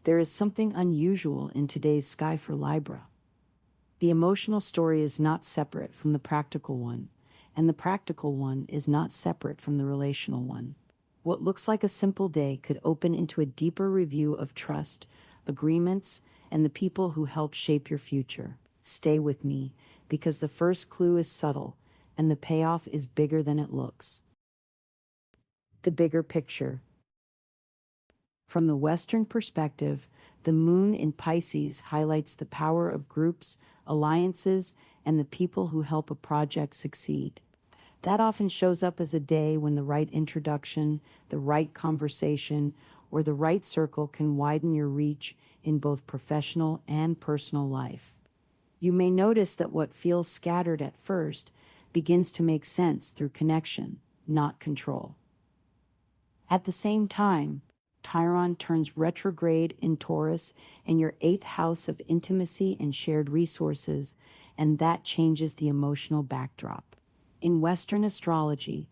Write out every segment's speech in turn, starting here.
There is something unusual in today's sky for Libra. The emotional story is not separate from the practical one, and the practical one is not separate from the relational one. What looks like a simple day could open into a deeper review of trust, agreements, and the people who help shape your future. Stay with me, because the first clue is subtle, and the payoff is bigger than it looks. The bigger picture. From the Western perspective, the moon in Pisces highlights the power of groups, alliances, and the people who help a project succeed. That often shows up as a day when the right introduction, the right conversation, or the right circle can widen your reach in both professional and personal life. You may notice that what feels scattered at first begins to make sense through connection, not control. At the same time, Chiron turns retrograde in Taurus in your 8th house of intimacy and shared resources, and that changes the emotional backdrop. In Western astrology,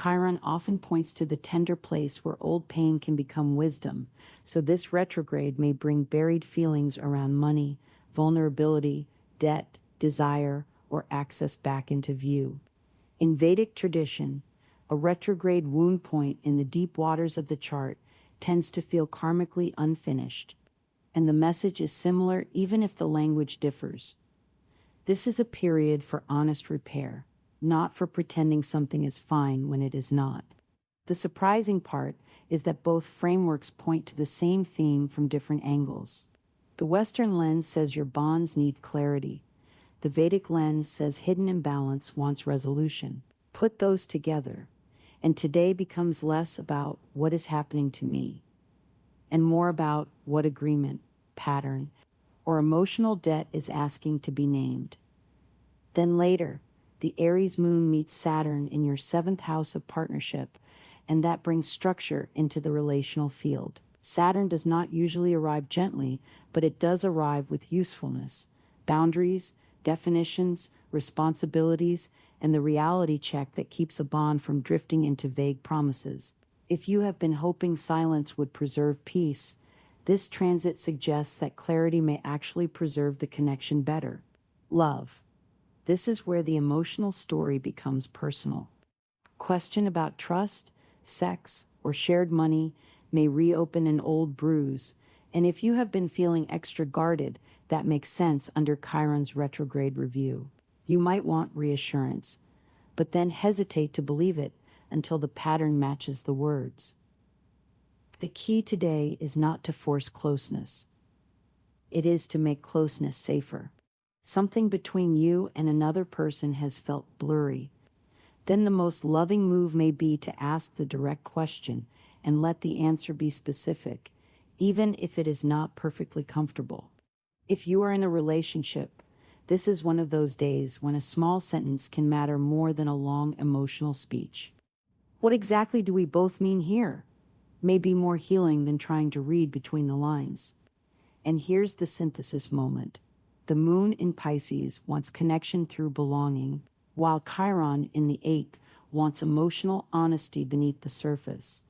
Chiron often points to the tender place where old pain can become wisdom, so this retrograde may bring buried feelings around money, vulnerability, debt, desire, or access back into view. In Vedic tradition, a retrograde wound point in the deep waters of the chart tends to feel karmically unfinished, and the message is similar even if the language differs. This is a period for honest repair, not for pretending something is fine when it is not. The surprising part is that both frameworks point to the same theme from different angles. The Western lens says your bonds need clarity. The Vedic lens says hidden imbalance wants resolution. Put those together, and today becomes less about what is happening to me, and more about what agreement, pattern, or emotional debt is asking to be named. Then later, the Aries moon meets Saturn in your 7th house of partnership, and that brings structure into the relational field. Saturn does not usually arrive gently, but it does arrive with usefulness, boundaries, definitions, responsibilities, and the reality check that keeps a bond from drifting into vague promises. If you have been hoping silence would preserve peace, this transit suggests that clarity may actually preserve the connection better. Love. This is where the emotional story becomes personal. Question about trust, sex, or shared money may reopen an old bruise, and if you have been feeling extra guarded, that makes sense under Chiron's retrograde review. You might want reassurance, but then hesitate to believe it until the pattern matches the words. The key today is not to force closeness. It is to make closeness safer. Something between you and another person has felt blurry. Then the most loving move may be to ask the direct question and let the answer be specific, even if it is not perfectly comfortable. If you are in a relationship, this is one of those days when a small sentence can matter more than a long emotional speech. What exactly do we both mean here? May be more healing than trying to read between the lines. And here's the synthesis moment. The moon in Pisces wants connection through belonging, while Chiron in the 8th wants emotional honesty beneath the surface.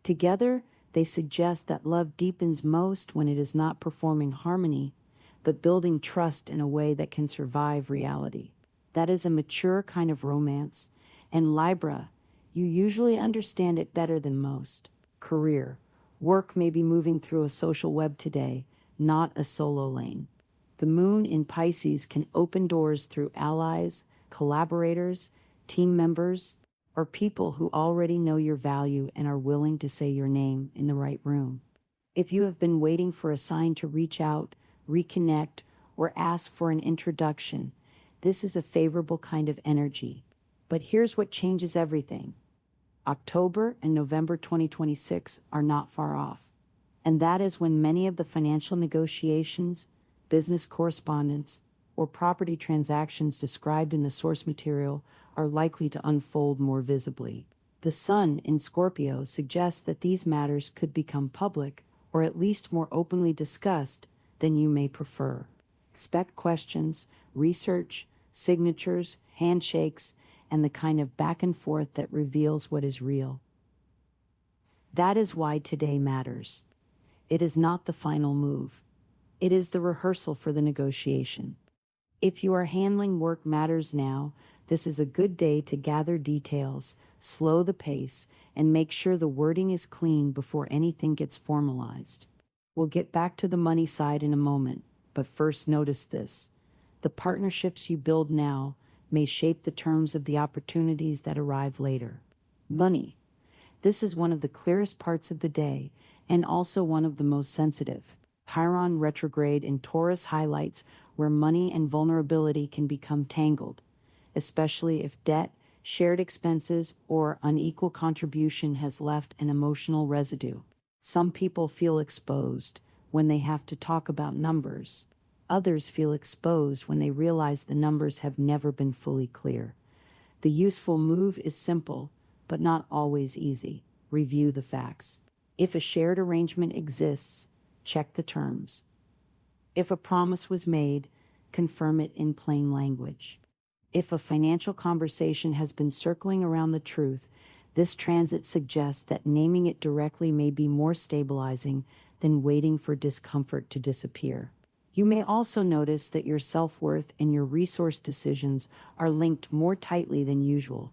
Together, they suggest that love deepens most when it is not performing harmony, but building trust in a way that can survive reality. That is a mature kind of romance, and Libra, you usually understand it better than most. Career. Work may be moving through a social web today, not a solo lane. The moon in Pisces can open doors through allies, collaborators, team members, or people who already know your value and are willing to say your name in the right room. If you have been waiting for a sign to reach out, reconnect, or ask for an introduction, this is a favorable kind of energy. But here's what changes everything. October and November 2026 are not far off. And that is when many of the financial negotiations, business correspondence, or property transactions described in the source material are likely to unfold more visibly. The Sun in Scorpio suggests that these matters could become public, or at least more openly discussed than you may prefer. Expect questions, research, signatures, handshakes, and the kind of back and forth that reveals what is real. That is why today matters. It is not the final move. It is the rehearsal for the negotiation. If you are handling work matters now, this is a good day to gather details, slow the pace, and make sure the wording is clean before anything gets formalized. We'll get back to the money side in a moment, but first notice this. The partnerships you build now may shape the terms of the opportunities that arrive later. Money. This is one of the clearest parts of the day, and also one of the most sensitive. Chiron retrograde in Taurus highlights where money and vulnerability can become tangled, especially if debt, shared expenses, or unequal contribution has left an emotional residue. Some people feel exposed when they have to talk about numbers. Others feel exposed when they realize the numbers have never been fully clear. The useful move is simple, but not always easy. Review the facts. If a shared arrangement exists, check the terms. If a promise was made, confirm it in plain language. If a financial conversation has been circling around the truth, this transit suggests that naming it directly may be more stabilizing than waiting for discomfort to disappear. You may also notice that your self-worth and your resource decisions are linked more tightly than usual.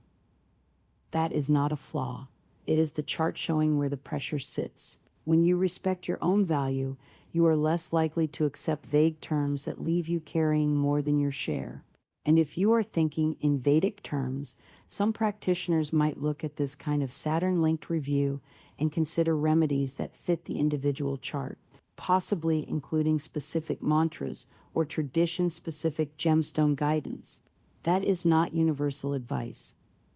That is not a flaw. It is the chart showing where the pressure sits. When you respect your own value, you are less likely to accept vague terms that leave you carrying more than your share. And if you are thinking in Vedic terms, some practitioners might look at this kind of Saturn-linked review and consider remedies that fit the individual chart, possibly including specific mantras or tradition-specific gemstone guidance. That is not universal advice.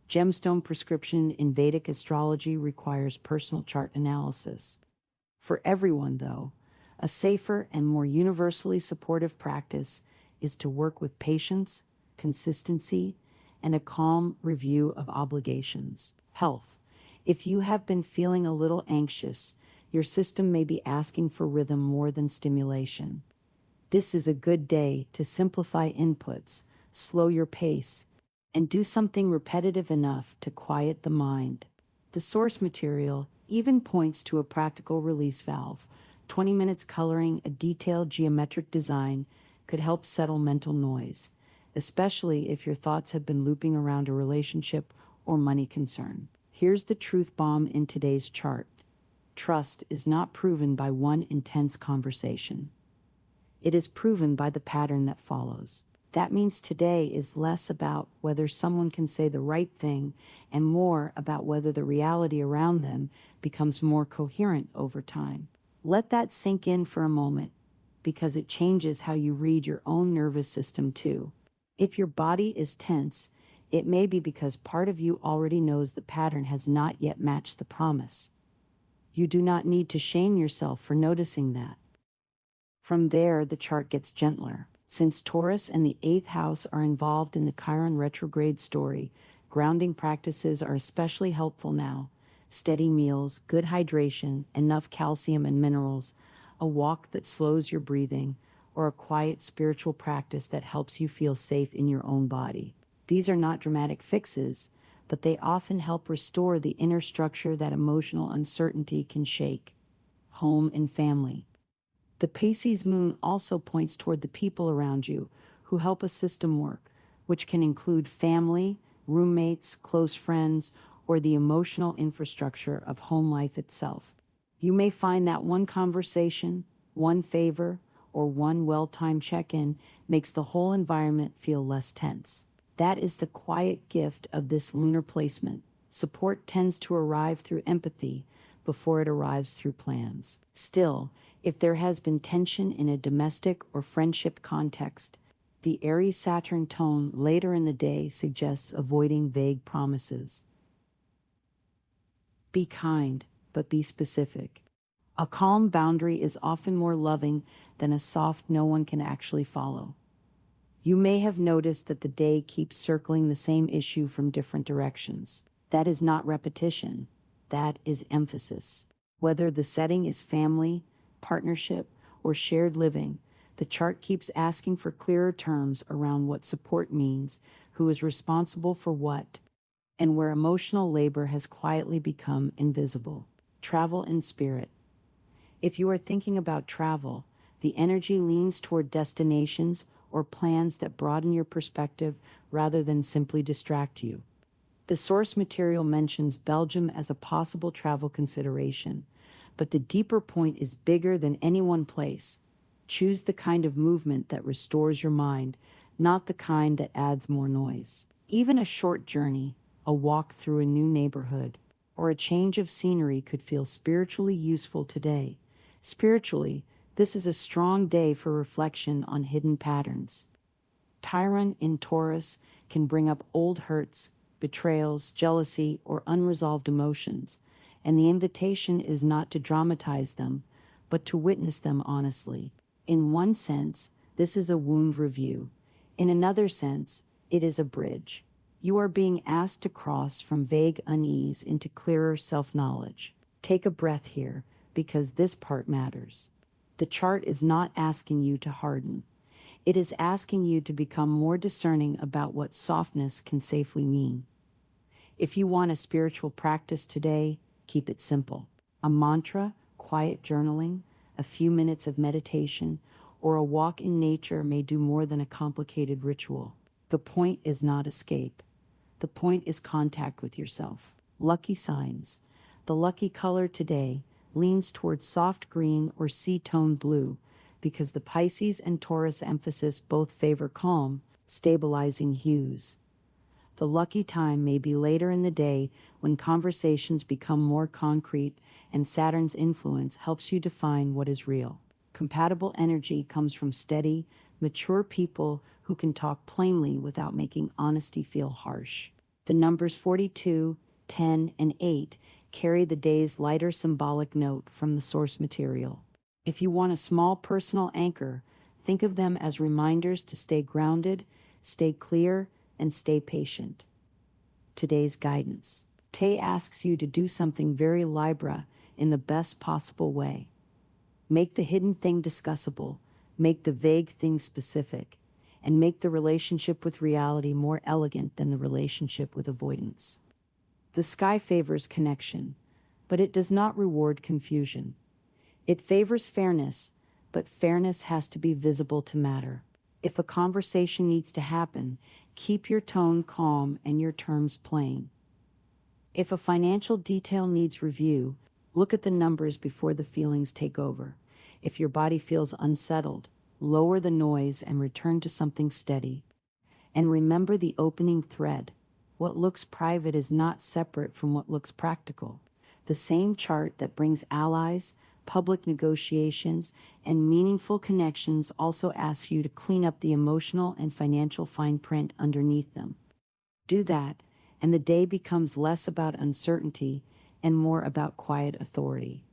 Gemstone prescription in Vedic astrology requires personal chart analysis. For everyone, though, a safer and more universally supportive practice is to work with patience, consistency, and a calm review of obligations. Health. If you have been feeling a little anxious, your system may be asking for rhythm more than stimulation. This is a good day to simplify inputs, slow your pace, and do something repetitive enough to quiet the mind. The source material even points to a practical release valve. 20 minutes coloring a detailed geometric design could help settle mental noise, especially if your thoughts have been looping around a relationship or money concern. Here's the truth bomb in today's chart. Trust is not proven by one intense conversation. It is proven by the pattern that follows. That means today is less about whether someone can say the right thing and more about whether the reality around them becomes more coherent over time. Let that sink in for a moment, because it changes how you read your own nervous system too. If your body is tense, it may be because part of you already knows the pattern has not yet matched the promise. You do not need to shame yourself for noticing that. From there, the chart gets gentler. Since Taurus and the 8th house are involved in the Chiron retrograde story, grounding practices are especially helpful now. Steady meals, good hydration, enough calcium and minerals, a walk that slows your breathing, or a quiet spiritual practice that helps you feel safe in your own body. These are not dramatic fixes, but they often help restore the inner structure that emotional uncertainty can shake. Home and family. The Pisces moon also points toward the people around you who help a system work, which can include family, roommates, close friends, or the emotional infrastructure of home life itself. You may find that one conversation, one favor, or one well-timed check-in makes the whole environment feel less tense. That is the quiet gift of this lunar placement. Support tends to arrive through empathy before it arrives through plans. Still, if there has been tension in a domestic or friendship context, the Aries-Saturn tone later in the day suggests avoiding vague promises. Be kind, but be specific. A calm boundary is often more loving than a soft no one can actually follow. You may have noticed that the day keeps circling the same issue from different directions. That is not repetition. That is emphasis. Whether the setting is family, partnership, or shared living, the chart keeps asking for clearer terms around what support means, who is responsible for what, and where emotional labor has quietly become invisible. Travel in spirit. If you are thinking about travel, the energy leans toward destinations or plans that broaden your perspective rather than simply distract you. The source material mentions Belgium as a possible travel consideration, but the deeper point is bigger than any one place. Choose the kind of movement that restores your mind, not the kind that adds more noise. Even a short journey, a walk through a new neighborhood, or a change of scenery could feel spiritually useful today. Spiritually, this is a strong day for reflection on hidden patterns. Chiron in Taurus can bring up old hurts, betrayals, jealousy, or unresolved emotions, and the invitation is not to dramatize them, but to witness them honestly. In one sense, this is a wound review. In another sense, it is a bridge. You are being asked to cross from vague unease into clearer self-knowledge. Take a breath here, because this part matters. The chart is not asking you to harden. It is asking you to become more discerning about what softness can safely mean. If you want a spiritual practice today, keep it simple. A mantra, quiet journaling, a few minutes of meditation, or a walk in nature may do more than a complicated ritual. The point is not escape. The point is contact with yourself. Lucky signs. The lucky color today leans towards soft green or sea-tone blue, because the Pisces and Taurus emphasis both favor calm, stabilizing hues. The lucky time may be later in the day when conversations become more concrete and Saturn's influence helps you define what is real. Compatible energy comes from steady, mature people who can talk plainly without making honesty feel harsh. The numbers 42, 10, and 8 carry the day's lighter symbolic note from the source material. If you want a small personal anchor, think of them as reminders to stay grounded, stay clear, and stay patient. Today's guidance. Tay asks you to do something very Libra in the best possible way. Make the hidden thing discussable, make the vague thing specific, and make the relationship with reality more elegant than the relationship with avoidance. The sky favors connection, but it does not reward confusion. It favors fairness, but fairness has to be visible to matter. If a conversation needs to happen, keep your tone calm and your terms plain. If a financial detail needs review, look at the numbers before the feelings take over. If your body feels unsettled, lower the noise and return to something steady. And remember the opening thread. What looks private is not separate from what looks practical. The same chart that brings allies, public negotiations, and meaningful connections also asks you to clean up the emotional and financial fine print underneath them. Do that, and the day becomes less about uncertainty and more about quiet authority.